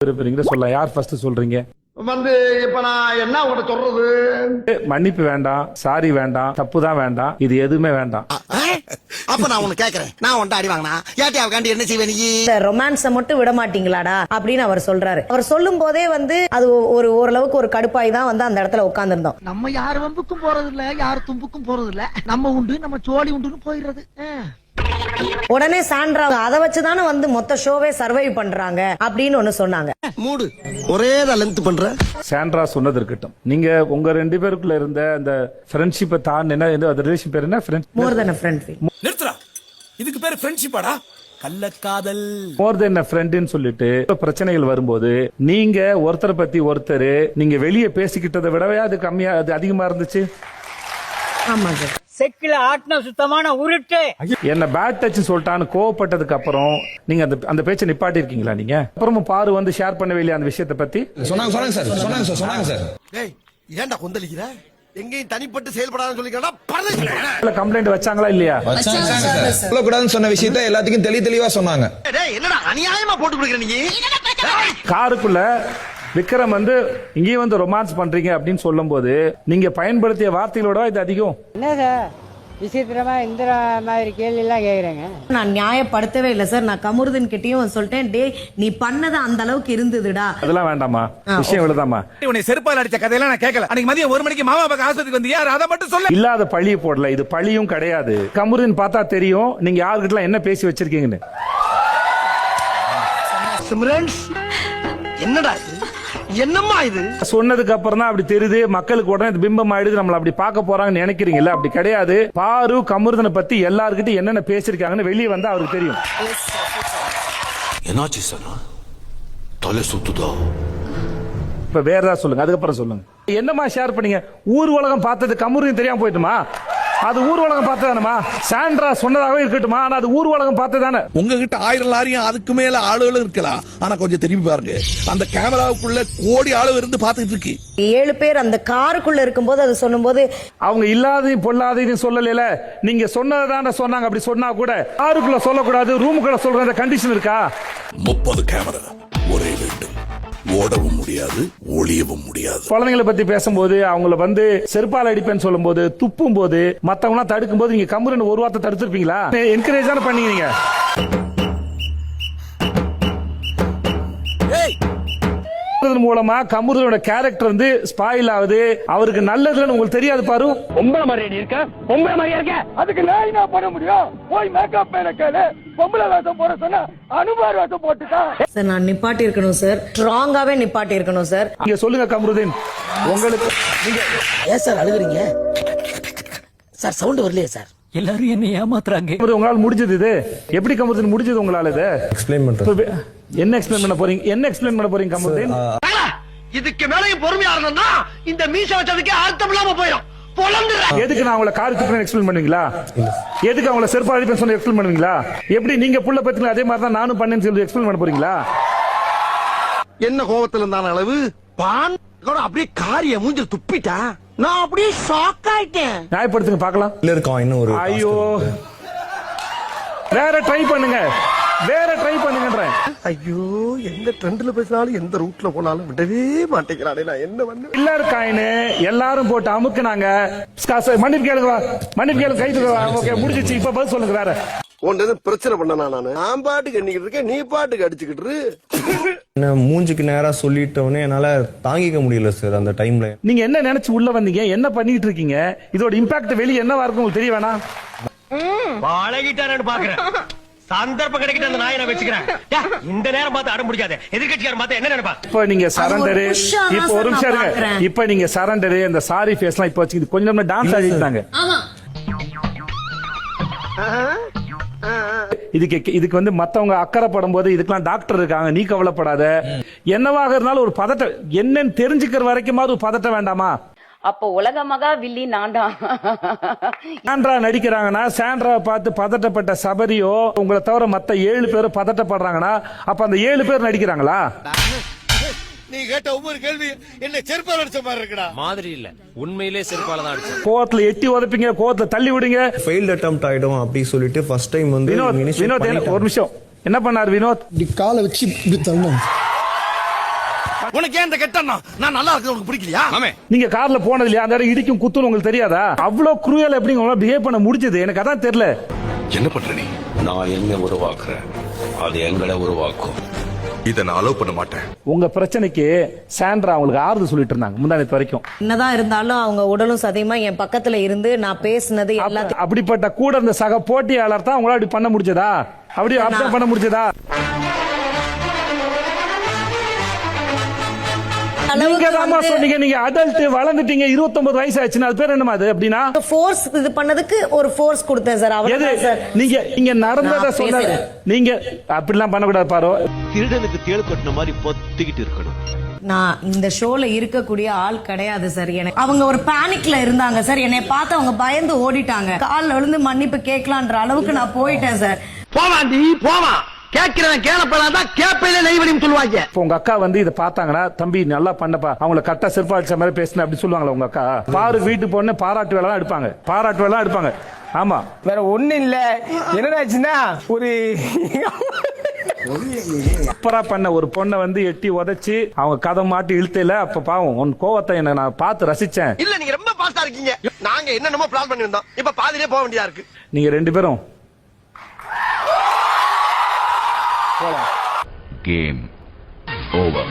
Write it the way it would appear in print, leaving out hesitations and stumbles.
சொல்ல யார் ஃபர்ஸ்ட் சொல்றீங்க? இப்ப நான் என்ன உங்கள்கிட்ட சொல்றது? மன்னிப்பு வேண்டாம், சாரி வேண்டாம், தப்பு தான் வேண்டாம், இது எதுவுமே வேண்டாம். அப்ப நான் உன்னை கேக்குறேன், நான் உன்ட்ட அடி வாங்கினா ஏட்டியாவுக்காண்டி என்ன செய்வேன் நீ? ரொமான்ஸ மட்டும் விட மாட்டீங்களாடா அப்படின்னு அவர் சொல்றாரு. அவர் சொல்லும் போதே அது ஓரளவுக்கு ஒரு கடுப்பாய் தான் அந்த இடத்துல உட்கார்ந்துருந்தோம். நம்ம யார் வம்புக்கும் போறது இல்ல, யார் தும்புக்கும் போறது இல்ல, நம்ம உண்டு நம்ம சோழி உண்டுன்னு போயிடுறது. உடனே சாண்ட்ரா அதை வச்சுதானே மொத்த ஷோவே சர்வைவ் பண்றாங்க அப்படின்னு ஒண்ணு சொன்னாங்க. மூடு ஒரே லென்த் பண்ற. சாண்ட்ரா சொன்னது இருக்கட்டும், நீங்க உங்க ரெண்டு பேருக்குள்ள இருந்த அந்த ஃப்ரெண்ட்ஷிப்பை தான் என்ன ரிலேஷன் பேர் என்ன? மோர் தென் a friend. நிறுத்துறா, இதுக்கு பேரு ஃப்ரெண்ட்ஷிப்பாடா? கள்ளக்காதல். மோர் தென் a friendன்னு சொல்லிட்டு பிரச்சனைகள் வரும்போது நீங்க ஒருத்தரை பத்தி ஒருத்தர் நீங்க வெளியே பேசிக்கிட்டதை விடவே அது கம்மியா அது அதிகமா இருந்துச்சு. ஆமா சார். செக்கில ஆட்டின சுத்தமான உருட்டு. என்ன பேட் டச் சொல்லிட்டான்னு கோவப்பட்டதுக்கு அப்புறம் நீங்க அந்த பேச்சை நிப்பாட்டி இருக்கீங்களா? நீங்க அப்புறமும் பாரு ஷேர் பண்ணவே இல்லையா அந்த விஷயத்தை பத்தி? சொன்னாங்க சார். டேய் ஏன்டா கொந்தளிக்கிற? எங்கேயும் தனிப்பட்டு செயல்படாதுன்னு சொல்லிக்கிறா. கம்ப்ளைண்ட் வச்சாங்களா இல்லையா? சொல்லக்கூடாதுன்னு சொன்ன விஷயத்தை எல்லாத்துக்கும் தெளிவா சொன்னாங்க. டேய் என்னடா அநியாயமா போட்டு கொடுக்குற நீ? காருக்குள்ள விக்ரம் இங்கேயும் ரொமான்ஸ் பண்றீங்க அப்படின்னு சொல்லும் போது நீங்க பயன்படுத்திய வார்த்தைகளோட இது அதிகம். என்ன சார் விசித்திரமா இந்த மாதிரி கேள்வி எல்லாம் கேக்குறேங்க. நான் நியாயப்படுத்தவே இல்ல சார். நான் கமருதீன் கிட்டயும் சொல்லிட்டேன், டே நீ பண்ணது அந்த அளவுக்கு இருந்ததுடா. அதெல்லாம் வேண்டாமா, விஷயம் இவ்வளவுதாமா. உன்னை செருப்பால் அடிச்ச கதையெல்லாம் நான் கேட்கல. அன்னைக்கு மதியம் 1 மணிக்கு மாமா பக்கம் ஆஸ்பத்திரிக்கு வந்தியா? அதை மட்டும் சொல்ல. இல்லாத பழிய போடல, இது பழியும் கிடையாது. கமருதீன் பார்த்தா தெரியும் நீங்க யாருக்கிட்ட என்ன பேசி வச்சிருக்கீங்கன்னு. என்னடா என்னம்மா இது? சொன்னதுக்கு அப்புறம் தான் அப்படி தெரியுது, மக்களுக்கு உடனே பிம்பம் ஆயிடுது, நம்மள அப்படி பார்க்க போறாங்கன்னு நினைக்கிறீங்கல்ல? அப்படி கிடையாது. பாரு கமருதனை பத்தி எல்லார்கிட்ட என்னென்ன பேசிருக்காங்கன்னு வெளியே வந்தா அவருக்கு தெரியும். என்னாச்சு சார்? தலை சுத்துதா? இப்ப வேற ஏதாவது சொல்லுங்க, அதுக்கப்புறம் சொல்லுங்க. என்னமா ஷேர் பண்ணீங்க? ஊர் உலகம் பார்த்தது கமருதீன் தெரியாம போயிட்டுமா? அது ஊர் உலகம் பார்த்ததானமா? சாண்ட்ரா சொன்னதாகவே இருக்கட்டுமா, ஆனா அது ஊர் உலகம் பார்த்ததானே. உங்ககிட்ட 1000 லாரியும் அதுக்கு மேல ஆளுகளும் இருக்கலாம். ஆனா கொஞ்சம் திரும்பி பாருங்க, அந்த கேமராவுக்குள்ள கோடி ஆளு இருந்து பாத்துட்டு இருக்கு. 7 பேர் அந்த காருக்குள்ள இருக்கும்போது அது சொல்லும்போது அவங்க இல்லாதையும் பொல்லாதையும் சொல்லல. நீங்க சொன்னதான சொன்னாங்க. அப்படி சொன்னா கூட காருக்குள்ள சொல்லக்கூடாது, ரூமுக்குள்ள சொல்ற கண்டிஷன் இருக்கா? 30 கேமரா ஒரே வேண்டும், ஓடவும் முடியாது, ஒளியவும் முடியாது. குழந்தைங்களை பத்தி பேசும்போது அவங்கள செருப்பால் அடிப்பேன்னு சொல்லும் போது, துப்பும் போது, மத்தவங்க தடுக்கும் போது நீங்க கமருதீன் ஒரு வார்த்தை தடுத்திருப்பீங்களா? என்கரேஜ் தானே பண்ணீங்க. மூலமா கமருதீனோட கேரக்டர் ஸ்பாயில் ஆகுது. அவருக்கு நல்லதுன்னு உங்களுக்கு தெரியாது. பாரு பொம்பளை மாதிரியா இருக்க? பொம்பளை மாதிரியா இருக்க? அதுக்கு நான் என்ன பண்ண முடியும்? போய் மேக்கப் மேல கேளு. பொம்பளை வேஷம் போட சொன்னா அனுமார் வேஷம் போட்டுட்டா. சார் நான் நிப்பாட்டி இருக்கணும் சார், ஸ்ட்ராங்காவே நிப்பாட்டி இருக்கணும் சார். நீங்க சொல்லுங்க கமருதீன், உங்களுக்கு நீங்க ஏன் சார் அழுகுறீங்க சார்? சவுண்ட் வரலையே சார்? எல்லாரும் என்ன ஏமாத்துறாங்க. உங்களால முடிஞ்சது இது? எப்படி கமருதீன் முடிஞ்சது உங்களால? இது எக்ஸ்பிளைன் பண்றேன். என்ன எக்ஸ்பிளைன் பண்ண போறீங்க? என்ன எக்ஸ்பிளைன் பண்ண போறீங்க கமருதீன்? இதுக்கு மேலையும் பொறுமையா இருந்தோம்னா இந்த மீச வச்சதுக்கு அர்த்தம் இல்லாம போயிடும். எதுக்கு நான் அவங்கள கார் துப்புறேன் எக்ஸ்பிளைன் பண்ணுவீங்களா? எதுக்கு அவங்கள செருப்பா அடிப்பேன்னு சொல்லி எக்ஸ்பிளைன் பண்ணுவீங்களா? எப்படி நீங்க புள்ள பத்தின அதே மாதிரி தான் நானும் பண்ணேன்னு சொல்லி எக்ஸ்பிளைன் பண்ண போறீங்களா? என்ன கோபத்துல இருந்தான அளவு பான் அப்படியே காரிய மூஞ்சில் துப்பிட்டா. நான் அப்படியே ஷாக் ஆயிட்டேன். நியாயப்படுத்துங்க பார்க்கலாம். இல்ல இருக்கோம் இன்னும் ஒரு. ஐயோ, வேற ட்ரை பண்ணுங்க, வேற ட்ரை பண்ணுங்கன்றேன். ஐயோ, எந்த ட்ரெண்ட்ல பேசினாலும் எந்த ரூட்ல போனாலும் விடவே மாட்டேங்கிறானே. நான் என்ன இல்ல இருக்காயின்னு எல்லாரும் போட்டு அமுக்குனாங்க. மன்னிப்பு கேளுங்க, மன்னிப்பு கேளுங்க, கைது. ஓகே முடிஞ்சிச்சு. இப்ப பதில் சொல்லுங்க. வேற ஒன்று பிரச்சனை பண்ணனா? நான் பாட்டுக்கு எண்ணிக்கிட்டு இருக்கேன், நீ பாட்டுக்கு அடிச்சுக்கிட்டு. மூஞ்சுக்கு நேரா சொல்லிட்டோன்னே என்னால தாங்கிக்க முடியல சார். அந்த டைம்ல நீங்க என்ன நினைச்சு உள்ள வந்தீங்க? என்ன பண்ணிட்டு இருக்கீங்க? இதோட இம்பாக்ட் வெளியே என்னவா இருக்கும் உங்களுக்கு தெரிய வேணாம்? பழகிட்டானு பாக்குறேன். சந்தர்ப்பம் கிடைக்கிட்டு அந்த நாயை நான் வச்சுக்கிறேன். இந்த நேரம் பார்த்து அடம் முடிக்காத. எதிர்கட்சியார் பார்த்து என்ன நினைப்பா? இப்ப நீங்க சரண்டரு, இப்ப ஒரு நிமிஷம் இருங்க. இப்ப நீங்க சரண்டரு, இந்த சாரி ஃபேஸ்லாம் இப்ப வச்சுக்கிட்டு கொஞ்சம் டான்ஸ் ஆடிட்டாங்க. இதுக்கு மத்தவங்க அக்கறைப்படும் போது இதுக்கெல்லாம் டாக்டர் இருக்காங்க, நீ கவலைப்படாத. என்னவாக இருந்தாலும் ஒரு பதட்டம் என்னன்னு தெரிஞ்சுக்கிற வரைக்குமாவது ஒரு பதட்டம் வேண்டாமா? அப்போ உலக மகா வில்லி நான்டா. சாண்ட்ரா நடிக்கிறாங்கன்னா சாண்ட்ரா பார்த்து பதட்டப்பட்ட சபரியோ உங்களை தவிர மத்த 7 பேரும் பதட்டப்படுறாங்கன்னா அப்ப அந்த 7 பேர் நடிக்கிறாங்களா? நீ கேட்ட ஒவ்வொரு கேள்வி என்ன செருப்பால அடிச்ச மாதிரி இருக்குடா. மாதிரி இல்ல, உண்மையிலே செருப்பால தான் அடிச்சேன். கோவத்துல எட்டி உதப்பீங்க, கோவத்துல தள்ளி விடுங்க. ஃபெயில்ட் அட்டெம்ப்ட் ஆயிடும் அப்படி சொல்லிட்டு ஃபர்ஸ்ட் டைம் வினோத் ஒரு நிமிஷம் என்ன பண்ணாரு வினோத்? காலை வச்சு இப்படி தள்ளணும். உனக்கு ஏன் இந்த கெட்டண்ணா நான் நல்லா இருக்கிறது உனக்கு பிடிக்கலையா நீங்க கார்ல போனது இல்லையா, அந்த இடம் இடிக்கும் குத்துன்னு உங்களுக்கு தெரியாதா? அவ்வளவு குரூயல் எப்படி உங்களால பிஹேவ் பண்ண முடிஞ்சது? எனக்கு அதான் தெரியல. என்ன பண்ற நீ? நான் என்ன உருவாக்குறேன், அது எங்களை உருவாக்கும். இதை நான் அலோவ் பண்ண மாட்டேன். உங்க பிரச்சனைக்கு சாண்ட்ரா அவங்களுக்கு ஆறுதல் சொல்லிட்டு இருந்தாங்க முந்தானத்து வரைக்கும். என்னதான் இருந்தாலும் அவங்க உடலும் சதையுமா என் பக்கத்துல இருந்து நான் பேசினது எல்லாத்தையும் அப்படிப்பட்ட கூட இருந்த சக போட்டியாளர் தான் உங்களால அப்படி பண்ண முடிஞ்சதா? அப்படி அப்சர்வ் பண்ண முடிஞ்சதா? நீங்க தாமா சொன்னீங்க, நீங்க அடல்ட் வளர்ந்துட்டீங்க, 29 வயசு ஆச்சுன்னா அது பேர் என்னமா அது? அப்படின்னா ஃபோர்ஸ் இது பண்ணதுக்கு ஒரு ஃபோர்ஸ் கொடுத்தேன் சார். அவ்வளவுதான் சார். நீங்க நடந்தத சொன்னது. நீங்க அப்படிலாம் பண்ண கூடாது பாரு. திருடனுக்கு தேள் கொட்டின மாதிரி பொத்திக்கிட்டு இருக்கணும். நான் இந்த ஷோல இருக்கக்கூடிய ஆள் கிடையாது சார். எனக்கு அவங்க ஒரு பேனிக்ல இருந்தாங்க சார். என்னை பார்த்து அவங்க பயந்து ஓடிட்டாங்க. கால்ல விழுந்து மன்னிப்பு கேட்கலான்ற அளவுக்கு நான் போயிட்டேன் சார். போவாண்டி போவா, கேட்கிறவன் கேளப்படாதான் கேப்பையில நெய்வடியும் சொல்லுவாங்க. இப்போ உங்க அக்கா வந்து இதை பார்த்தாங்கன்னா, தம்பி நல்லா பண்ணப்பா, அவங்கள கரெக்டா செருப்பா அடிச்ச மாதிரி பேசின அப்படி சொல்லுவாங்களா உங்க அக்கா? பாரு வீட்டு பொண்ணு பாராட்டு வேலை தான் எடுப்பாங்க, பாராட்டு வேலை தான் எடுப்பாங்க. ஆமா, வேற ஒண்ணு இல்ல. என்னடாச்சுன்னா ஒரு சூப்பரா பண்ண ஒரு பொண்ணை வந்து எட்டி உதைச்சு அவங்க கதை மாட்டி இழுத்தையில, அப்ப பாவம் உன் கோவத்தை என்ன நான் பார்த்து ரசிச்சேன். இல்ல நீங்க ரொம்ப பாஸ்டா இருக்கீங்க. நாங்க என்னென்னமோ பிளான் பண்ணி வந்தோம், இப்ப பாதியிலே போக வேண்டியதா இருக்கு. நீங்க 2 பேரும் கேம் ஓவர்.